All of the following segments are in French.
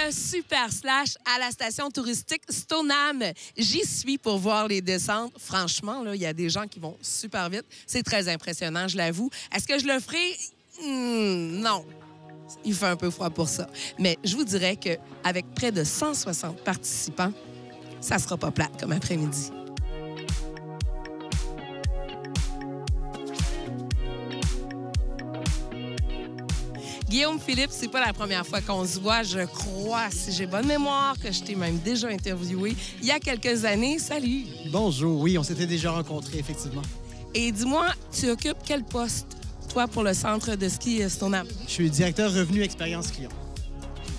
le Super Splash à la station touristique Stoneham. J'y suis pour voir les descentes. Franchement, là, il y a des gens qui vont super vite. C'est très impressionnant, je l'avoue. Est-ce que je le ferai? Non. Il fait un peu froid pour ça. Mais je vous dirais qu'avec près de 160 participants, ça sera pas plate comme après-midi. Guillaume Philippe, c'est pas la première fois qu'on se voit, je crois, si j'ai bonne mémoire, que je t'ai même déjà interviewé il y a quelques années. Salut! Bonjour, oui, on s'était déjà rencontrés, effectivement. Et dis-moi, tu occupes quel poste, toi, pour le centre de ski Stoneham? Je suis directeur revenu expérience client.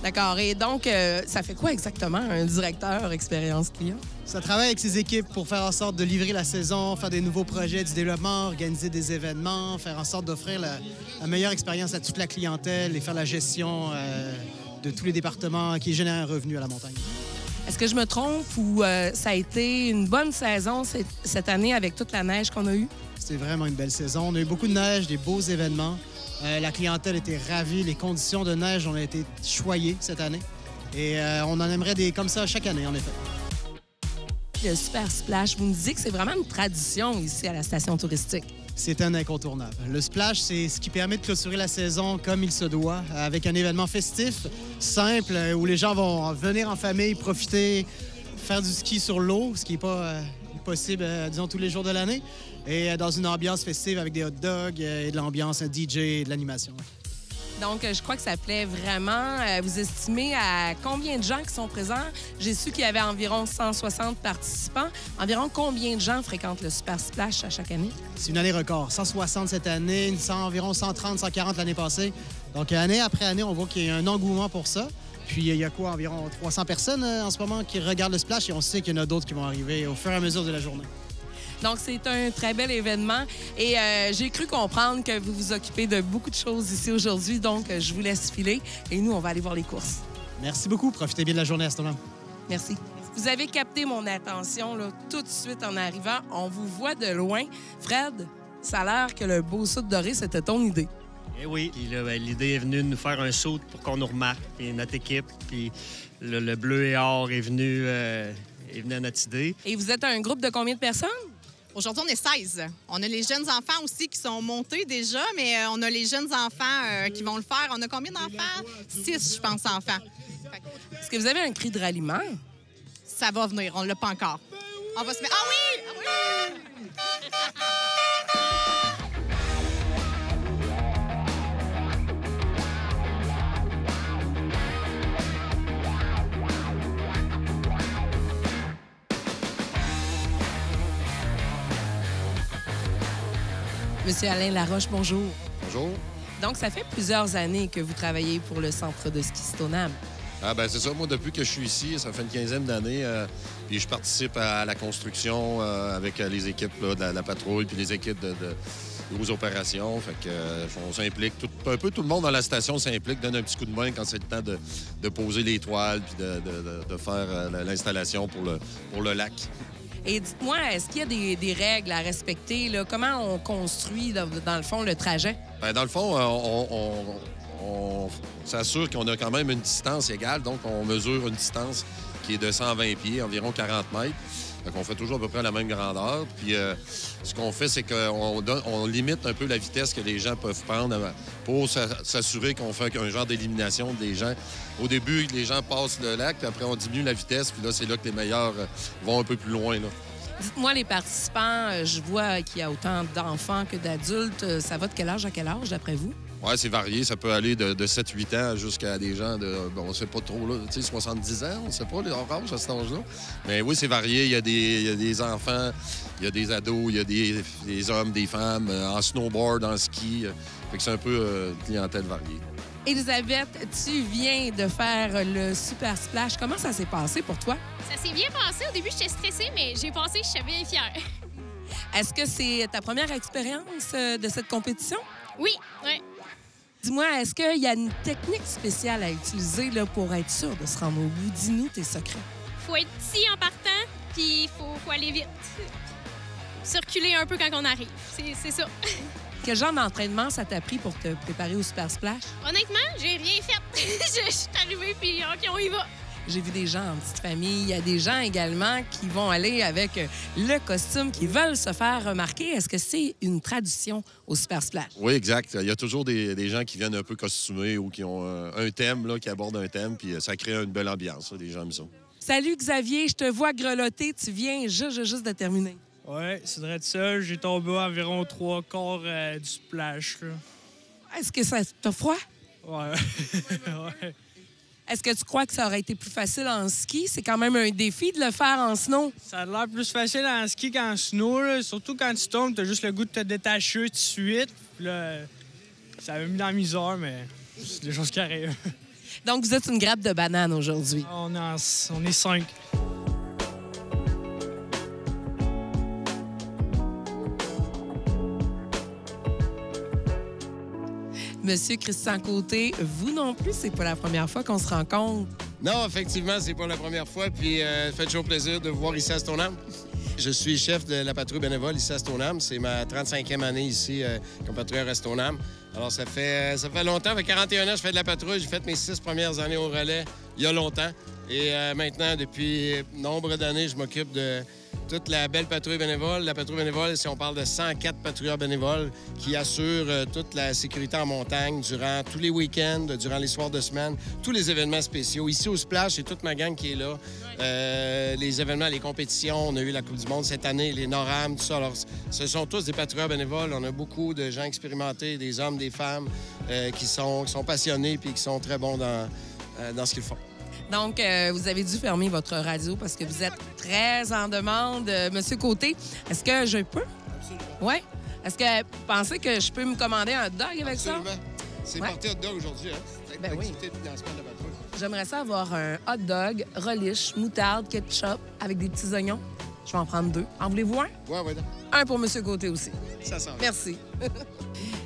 D'accord. Et donc, ça fait quoi exactement, un directeur expérience client? Ça travaille avec ses équipes pour faire en sorte de livrer la saison, faire des nouveaux projets, du développement, organiser des événements, faire en sorte d'offrir la meilleure expérience à toute la clientèle et faire la gestion de tous les départements qui génèrent un revenu à la montagne. Est-ce que je me trompe ou ça a été une bonne saison cette année avec toute la neige qu'on a eue? C'était vraiment une belle saison. On a eu beaucoup de neige, des beaux événements. La clientèle était ravie. Les conditions de neige ont été choyées cette année. Et on en aimerait des comme ça chaque année, en effet. Le Super Splash, vous me disiez que c'est vraiment une tradition ici à la station touristique. C'est un incontournable. Le splash, c'est ce qui permet de clôturer la saison comme il se doit, avec un événement festif, simple, où les gens vont venir en famille, profiter, faire du ski sur l'eau, ce qui n'est pas possible, disons, tous les jours de l'année, et dans une ambiance festive avec des hot dogs et de l'ambiance, un DJ et de l'animation. Donc, je crois que ça plaît vraiment. Vous estimez à combien de gens qui sont présents? J'ai su qu'il y avait environ 160 participants. Environ combien de gens fréquentent le Super Splash à chaque année? C'est une année record. 160 cette année, environ 130, 140 l'année passée. Donc, année après année, on voit qu'il y a un engouement pour ça. Puis, il y a quoi? Environ 300 personnes en ce moment qui regardent le Splash et on sait qu'il y en a d'autres qui vont arriver au fur et à mesure de la journée. Donc, c'est un très bel événement. Et j'ai cru comprendre que vous vous occupez de beaucoup de choses ici aujourd'hui. Donc, je vous laisse filer. Et nous, on va aller voir les courses. Merci beaucoup. Profitez bien de la journée à Stoneham. Merci. Vous avez capté mon attention là, tout de suite en arrivant. On vous voit de loin. Fred, ça a l'air que le beau saut doré, c'était ton idée. Eh oui. Puis là, l'idée est venue de nous faire un saut pour qu'on nous remarque. Puis notre équipe, puis le bleu et or est venu à notre idée. Et vous êtes un groupe de combien de personnes? Aujourd'hui, on est 16. On a les jeunes enfants aussi qui sont montés déjà, mais on a les jeunes enfants qui vont le faire. On a combien d'enfants? 6, je pense, enfants. Est-ce que vous avez un cri de ralliement? Ça va venir, on ne l'a pas encore. On va se mettre... Ah oui! Ah oui! Monsieur Alain Laroche, bonjour. Bonjour. Donc, ça fait plusieurs années que vous travaillez pour le centre de ski Stoneham. Ah ben c'est ça. Moi, depuis que je suis ici, ça fait une quinzaine d'années. Puis je participe à la construction avec les équipes là, de la patrouille puis les équipes aux opérations. Fait que on s'implique. Un peu tout le monde dans la station s'implique, donne un petit coup de main quand c'est le temps de poser les toiles puis de faire l'installation pour le lac. Et dites-moi, est-ce qu'il y a des règles à respecter? Là? Comment on construit, dans le fond, le trajet? Bien, dans le fond, on s'assure qu'on a quand même une distance égale. Donc, on mesure une distance qui est de 120 pieds, environ 40 mètres. Donc, on fait toujours à peu près la même grandeur. Puis, ce qu'on fait, c'est qu'on limite un peu la vitesse que les gens peuvent prendre pour s'assurer qu'on fait un genre d'élimination des gens. Au début, les gens passent le lac, puis après, on diminue la vitesse. Puis là, c'est là que les meilleurs vont un peu plus loin, là. Dites-moi, les participants, je vois qu'il y a autant d'enfants que d'adultes. Ça va de quel âge à quel âge, d'après vous? Oui, c'est varié. Ça peut aller de 7-8 ans jusqu'à des gens de, bon, on ne sait pas trop, là, tu sais, 70 ans, on ne sait pas, les âges à cet âge-là. Mais oui, c'est varié. Il y a des enfants, il y a des ados, il y a des hommes, des femmes, en snowboard, en ski. Fait que c'est un peu une clientèle variée. Élisabeth, tu viens de faire le Super Splash. Comment ça s'est passé pour toi? Ça s'est bien passé. Au début, j'étais stressée, mais j'ai passé, je suis bien fière. Est-ce que c'est ta première expérience de cette compétition? Oui, oui. Dis-moi, est-ce qu'il y a une technique spéciale à utiliser là, pour être sûr de se rendre au bout? Dis-nous tes secrets. Faut être petit en partant, puis faut aller vite. Circuler un peu quand on arrive. C'est ça. Quel genre d'entraînement ça t'a pris pour te préparer au Super Splash? Honnêtement, j'ai rien fait. Je suis arrivée, puis OK, on y va. J'ai vu des gens en petite famille. Il y a des gens également qui vont aller avec le costume, qui veulent se faire remarquer. Est-ce que c'est une tradition au Super Splash? Oui, exact. Il y a toujours des gens qui viennent un peu costumés ou qui ont un thème, là, qui abordent un thème, puis ça crée une belle ambiance. Là, les gens aiment ça. Salut Xavier, je te vois grelotter. Tu viens juste de terminer. Ouais, c'est vrai de ça. J'ai tombé à environ 3/4 du splash. Là. Est-ce que ça t'a froid? Ouais. Ouais. Est-ce que tu crois que ça aurait été plus facile en ski? C'est quand même un défi de le faire en snow. Ça a l'air plus facile en ski qu'en snow. Là. Surtout quand tu tombes, t'as juste le goût de te détacher tout de suite. Puis là, ça m'a mis dans la misère, mais c'est des choses qui arrivent. Donc, vous êtes une grappe de banane aujourd'hui. On est 5. Monsieur Christian Côté, vous non plus, c'est pas la première fois qu'on se rencontre. Non, effectivement, c'est pas la première fois. Puis, ça fait toujours plaisir de vous voir ici à Stoneham. Je suis chef de la patrouille bénévole ici à Stoneham. C'est ma 35e année ici comme patrouilleur à Stoneham. Alors, ça fait longtemps. Ça fait 41 ans que je fais de la patrouille. J'ai fait mes 6 premières années au relais il y a longtemps. Et maintenant, depuis nombre d'années, je m'occupe de toute la belle patrouille bénévole. La patrouille bénévole, si on parle de 104 patrouilleurs bénévoles qui assurent toute la sécurité en montagne durant tous les week-ends, durant les soirs de semaine, tous les événements spéciaux. Ici au Splash, c'est toute ma gang qui est là. Les événements, les compétitions, on a eu la Coupe du monde cette année, les NORAM, tout ça. Alors, ce sont tous des patrouilleurs bénévoles. On a beaucoup de gens expérimentés, des hommes, des femmes qui sont passionnés puis qui sont très bons dans ce qu'ils font. Donc, vous avez dû fermer votre radio parce que vous êtes très en demande. Monsieur Côté, est-ce que je peux? Absolument. Oui. Est-ce que vous pensez que je peux me commander un hot dog avec ça? Absolument. C'est Ouais. parti hot dog aujourd'hui, hein? C'est Ben oui. l'activité de lancement de la patrouille. J'aimerais ça avoir un hot dog, relish, moutarde, ketchup avec des petits oignons. Je vais en prendre 2. En voulez-vous un? Ouais. Un pour Monsieur Côté aussi. Ça sent bien. Merci.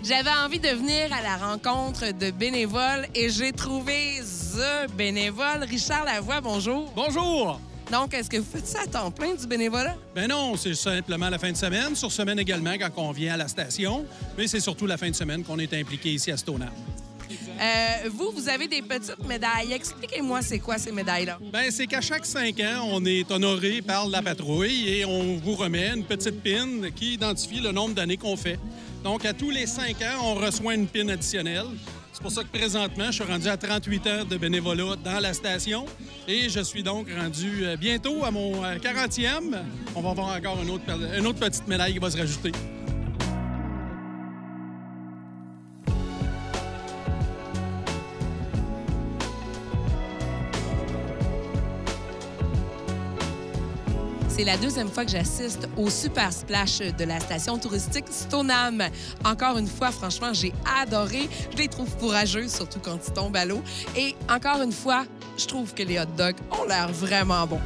J'avais envie de venir à la rencontre de bénévoles et j'ai trouvé The bénévole. Richard Lavoie, bonjour. Bonjour! Donc, est-ce que vous faites ça à temps plein du bénévolat? Ben non, c'est simplement la fin de semaine. Sur semaine également, quand on vient à la station. Mais c'est surtout la fin de semaine qu'on est impliqué ici à Stoneham. Vous avez des petites médailles. Expliquez-moi, c'est quoi ces médailles-là? Ben c'est qu'à chaque 5 ans, on est honoré par la patrouille et on vous remet une petite pin qui identifie le nombre d'années qu'on fait. Donc, à tous les 5 ans, on reçoit une pin additionnelle. C'est pour ça que présentement, je suis rendu à 38 heures de bénévolat dans la station et je suis donc rendu bientôt à mon 40e. On va avoir encore une autre petite médaille qui va se rajouter. C'est la deuxième fois que j'assiste au Super Splash de la station touristique Stoneham. Encore une fois, franchement, j'ai adoré. Je les trouve courageux, surtout quand ils tombent à l'eau. Et encore une fois, je trouve que les hot dogs ont l'air vraiment bons.